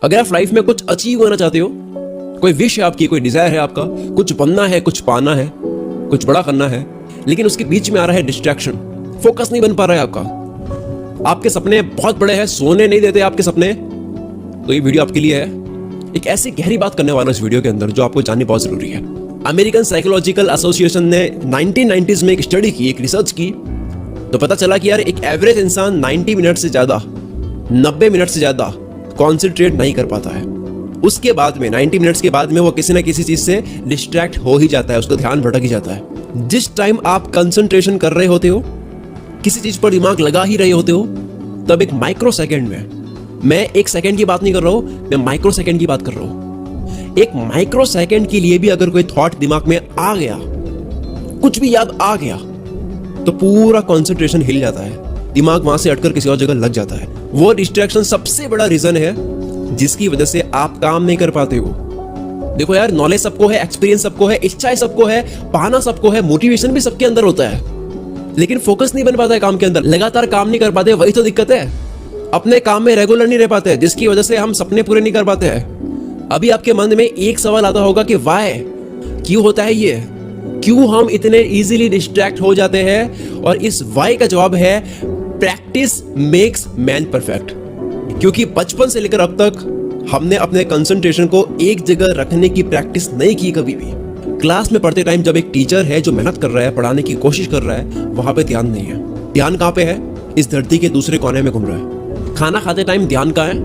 अगर आप लाइफ में कुछ अचीव करना चाहते हो, कोई विश है आपकी, कोई डिजायर है आपका, कुछ बनना है, कुछ पाना है, कुछ बड़ा करना है, लेकिन उसके बीच में आ रहा है डिस्ट्रैक्शन, फोकस नहीं बन पा रहा है आपका, आपके सपने बहुत बड़े हैं, सोने नहीं देते आपके सपने, तो ये वीडियो आपके लिए है। एक ऐसी गहरी बात करने वाला इस वीडियो के अंदर जो आपको जाननी बहुत जरूरी है। अमेरिकन साइकोलॉजिकल एसोसिएशन ने 1990s में एक स्टडी की, एक रिसर्च की, तो पता चला कि यार एक एवरेज इंसान 90 मिनट से ज्यादा, 90 मिनट से ज्यादा कॉन्सेंट्रेट नहीं कर पाता है। उसके बाद में 90 मिनट्स के बाद में वो किसी ना किसी चीज से डिस्ट्रैक्ट हो ही जाता है, उसका ध्यान भटक ही जाता है। जिस टाइम आप कंसंट्रेशन कर रहे होते हो, किसी चीज पर दिमाग लगा ही रहे होते हो, तब एक माइक्रो सेकेंड में, मैं एक सेकेंड की बात नहीं कर रहा हूं, मैं माइक्रो सेकेंड की बात कर रहा हूं। एक माइक्रो सेकेंड के लिए भी अगर कोई थॉट दिमाग में आ गया, कुछ भी याद आ गया, तो पूरा कंसंट्रेशन हिल जाता है, दिमाग वहां से हटकर किसी और जगह लग जाता है। वो डिस्ट्रैक्शन सबसे बड़ा रीजन है जिसकी वजह से आप काम नहीं कर पाते हो। देखो यार, नॉलेज सबको है, एक्सपीरियंस सबको है, इच्छाएं सबको है, पाना सबको है, मोटिवेशन भी सबके अंदर होता है, लेकिन फोकस नहीं बन पाता है काम के अंदर, लगातार काम नहीं कर पाते, वही तो दिक्कत है। अपने काम में रेगुलर नहीं रह पाते, जिसकी वजह से हम सपने पूरे नहीं कर पाते हैं। अभी आपके मन में एक सवाल आता होगा कि वाई, क्यों होता है ये, क्यों हम इतने इजीली डिस्ट्रैक्ट हो जाते हैं? और इस वाई का जवाब है प्रैक्टिस मेक्स मैन परफेक्ट। क्योंकि बचपन से लेकर अब तक हमने अपने कंसंट्रेशन को एक जगह रखने की प्रैक्टिस नहीं की कभी भी। क्लास में पढ़ते टाइम जब एक टीचर है जो मेहनत कर रहा है, पढ़ाने की कोशिश कर रहा है, वहां पे ध्यान नहीं है। ध्यान कहां पे है? इस धरती के दूसरे कोने में घूम रहा है। खाना खाते टाइम ध्यान कहां है?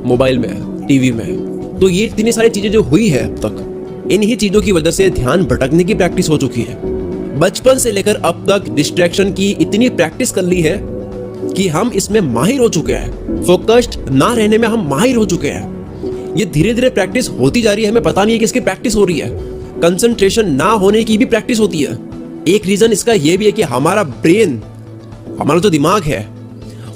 मोबाइल में है, टीवी में है। तो ये इतनी सारी चीजें जो हुई है अब तक, इन्हीं चीजों की वजह से ध्यान भटकने की प्रैक्टिस हो चुकी है। बचपन से लेकर अब तक डिस्ट्रैक्शन की इतनी प्रैक्टिस कर ली है कि हम इसमें माहिर हो चुके हैं। फोकस्ड ना रहने में हम माहिर हो चुके हैं। ये धीरे धीरे प्रैक्टिस होती जा रही है, हमें पता नहीं है किसकी प्रैक्टिस हो रही है। कंसंट्रेशन ना होने की भी प्रैक्टिस होती है। एक रीजन इसका यह भी है कि हमारा ब्रेन, हमारा जो दिमाग है,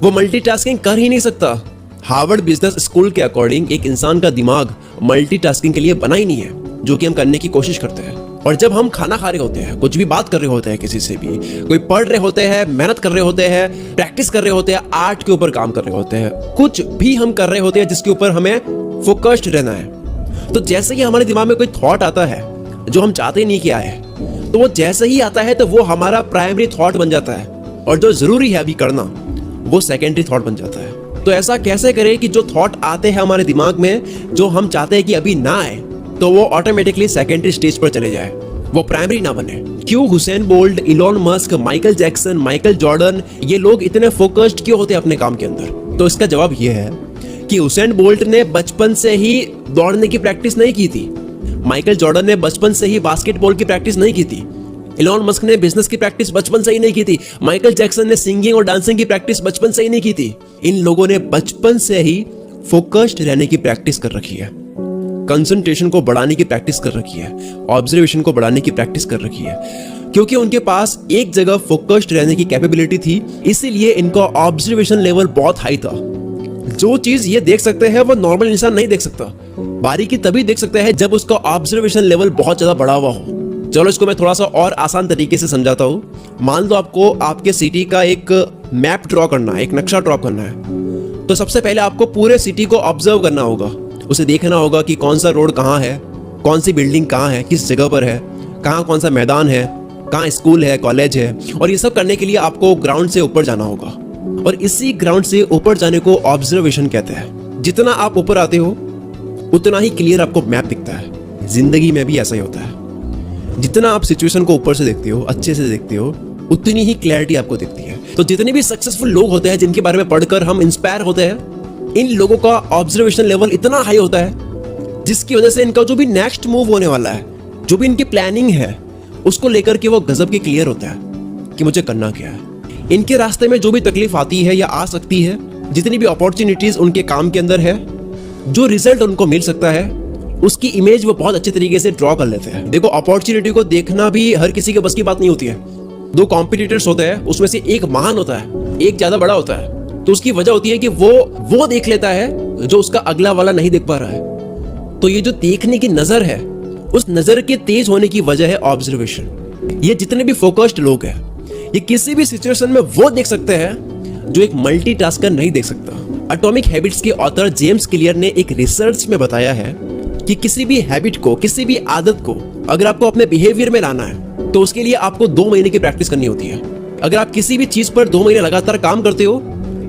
वो मल्टीटास्किंग कर ही नहीं सकता। हार्वर्ड बिजनेस स्कूल के अकॉर्डिंग एक इंसान का दिमाग मल्टीटास्किंग के लिए बना ही नहीं है, जो कि हम करने की कोशिश करते हैं। और जब हम खाना खा रहे होते हैं, कुछ भी बात कर रहे होते हैं किसी से भी, कोई पढ़ रहे होते हैं, मेहनत कर रहे होते हैं, प्रैक्टिस कर रहे होते हैं, आर्ट के ऊपर काम कर रहे होते हैं, कुछ भी हम कर रहे होते हैं जिसके ऊपर हमें फोकस्ड रहना है, तो जैसे ही हमारे दिमाग में कोई थॉट आता है जो हम चाहते नहीं कि आए, तो वो जैसे ही आता है तो वो हमारा प्राइमरी थॉट बन जाता है, और जो जरूरी है अभी करना वो सेकेंडरी थॉट बन जाता है। तो ऐसा कैसे करें कि जो थॉट आते हैं हमारे दिमाग में, जो हम चाहते हैं कि अभी ना आए, तो वो ऑटोमेटिकली सेकेंडरी स्टेज पर चले जाए, वो प्राइमरी ना बने। क्यों Usain Bolt, Elon Musk, Michael Jackson, Michael Jordan, ये लोग इतने फोकस्ड क्यों होते हैं अपने काम के अंदर? तो इसका जवाब ये है कि हुसैन बोल्ट ने बचपन से ही दौड़ने की प्रैक्टिस नहीं की थी, माइकल जॉर्डन ने बचपन से ही बास्केटबॉल की प्रैक्टिस नहीं की थी, इलॉन मस्क ने बिजनेस की प्रैक्टिस बचपन से ही नहीं की थी, माइकल जैक्सन ने सिंगिंग और डांसिंग की प्रैक्टिस बचपन से ही नहीं की थी। इन लोगों ने बचपन से ही फोकस्ड रहने की प्रैक्टिस कर रखी है, कंसंट्रेशन को बढ़ाने की प्रैक्टिस कर रखी है, ऑब्जर्वेशन को बढ़ाने की प्रैक्टिस कर रखी है। क्योंकि उनके पास एक जगह फोकस्ड रहने की कैपेबिलिटी थी, इसीलिए इनका ऑब्जर्वेशन लेवल बहुत हाई था। जो चीज ये देख सकते हैं वो नॉर्मल इंसान नहीं देख सकता। बारीकी तभी देख सकता है जब उसका ऑब्जर्वेशन लेवल बहुत ज्यादा बढ़ा हुआ हो। चलो इसको मैं थोड़ा सा और आसान तरीके से समझाता हूँ। मान लो आपको आपके सिटी का एक मैप ड्रॉ करना है, एक नक्शा ड्रॉ करना है, तो सबसे पहले आपको पूरे सिटी को ऑब्जर्व करना होगा। उसे देखना होगा कि कौन सा रोड कहाँ है, कौन सी बिल्डिंग कहाँ है, किस जगह पर है, कहाँ कौन सा मैदान है, कहाँ स्कूल है, कॉलेज है। और ये सब करने के लिए आपको ग्राउंड से ऊपर जाना होगा, और इसी ग्राउंड से ऊपर जाने को ऑब्जर्वेशन कहते हैं। जितना आप ऊपर आते हो उतना ही क्लियर आपको मैप दिखता है। जिंदगी में भी ऐसा ही होता है, जितना आप सिचुएशन को ऊपर से देखते हो, अच्छे से देखते हो, उतनी ही क्लैरिटी आपको दिखती है। तो जितने भी सक्सेसफुल लोग होते हैं जिनके बारे में पढ़कर हम इंस्पायर होते हैं, इन लोगों का ऑब्जर्वेशन लेवल इतना हाई होता है जिसकी वजह से इनका जो भी नेक्स्ट मूव होने वाला है, जो भी इनकी प्लानिंग है, उसको लेकर के वो गजब के क्लियर होता है कि मुझे करना क्या है। इनके रास्ते में जो भी तकलीफ आती है या आ सकती है, जितनी भी अपॉर्चुनिटीज उनके काम के अंदर है, जो रिजल्ट उनको मिल सकता है, उसकी इमेज वो बहुत अच्छे तरीके से ड्रॉ कर लेते हैं। देखो, अपॉर्चुनिटी को देखना भी हर किसी के बस की बात नहीं होती है। दो कॉम्पिटिटर्स होते हैं, उसमें से एक महान होता है, एक ज्यादा बड़ा होता है, तो उसकी वजह होती है कि वो देख लेता है जो उसका अगला वाला नहीं देख पा रहा है। तो ये जो देखने की नजर है, उस नजर के तेज होने की वजह है ऑब्जर्वेशन। ये जितने भी फोकस्ड लोग हैं, ये किसी भी सिचुएशन में वो देख सकते हैं जो एक मल्टीटास्कर नहीं देख सकता। एटॉमिक हैबिट्स के ऑथर जेम्स क्लियर ने एक रिसर्च में बताया है कि किसी भी हैबिट को, किसी भी आदत को अगर आपको अपने बिहेवियर में लाना है तो उसके लिए आपको 2 महीने की प्रैक्टिस करनी होती है। अगर आप किसी भी चीज पर 2 महीने लगातार काम करते हो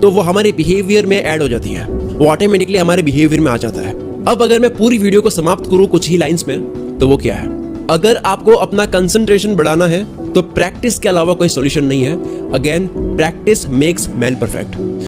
तो वो हमारे बिहेवियर में ऐड हो जाती है, वो ऑटोमेटिकली हमारे बिहेवियर में आ जाता है। अब अगर मैं पूरी वीडियो को समाप्त करूं कुछ ही लाइंस में, तो वो क्या है? अगर आपको अपना कंसंट्रेशन बढ़ाना है तो प्रैक्टिस के अलावा कोई सॉल्यूशन नहीं है। Again, practice makes man perfect.